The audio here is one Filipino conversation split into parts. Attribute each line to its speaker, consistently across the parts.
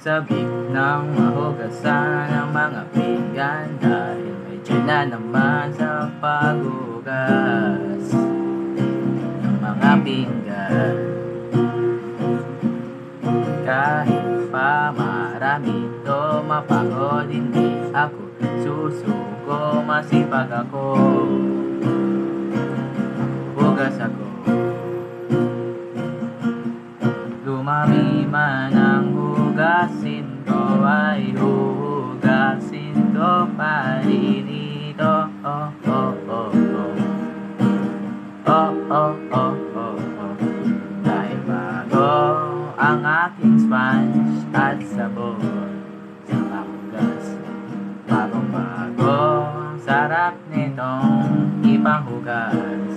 Speaker 1: Sabik ng mahugasan ng mga pinggan dahil medyo na naman sa paghugas ng mga pinggan. Kahit pa marami to mapagod, hindi ako susuko, masipag ako, hugas ako. Lumami man ang hugasin ko, ay huhugasin ko pa rin ito. Oh, oh, oh, oh. Oh, oh, oh, oh, oh. Dahil bago ang aking sponge at sabon sa panghugas, bagong bago ang sarap nitong ipanghugas.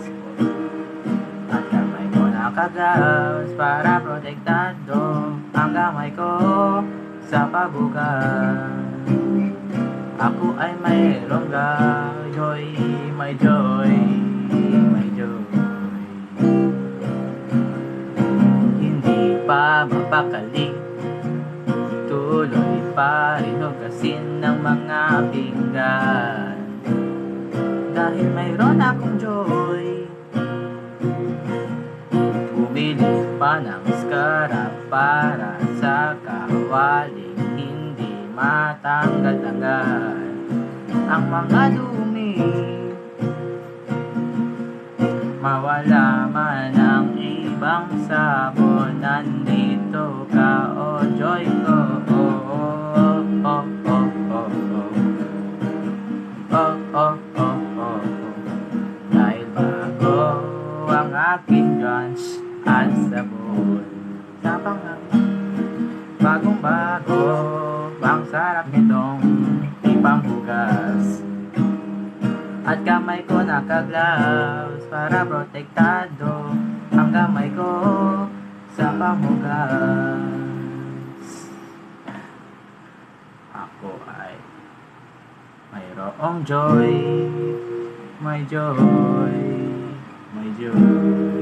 Speaker 1: At kamay ko naka-gloves para protektado ang kamay ko sa paghugas. Ako ay mayroong joy, may joy, may joy. Hindi pa mapakali, tuloy pa rin hugasin ng mga pinggan. Dahil mayroon akong joy, bumili pa ng mascara para sa kawaling hindi matanggal-tanggal ang mga dumi. Mawala man ang ibang sabon, nandito ka, oh joy ko. Oh, oh, oh, oh, oh, oh. Oh, oh, oh, oh, oh. Dahil bago ang aking guns at sabon sa pangangin, bagong bago ang sarap nitong ipanghugas. At kamay ko naka-gloves para protektado ang kamay ko sa panghugas. Ako ay mayroong joy, may joy, may joy.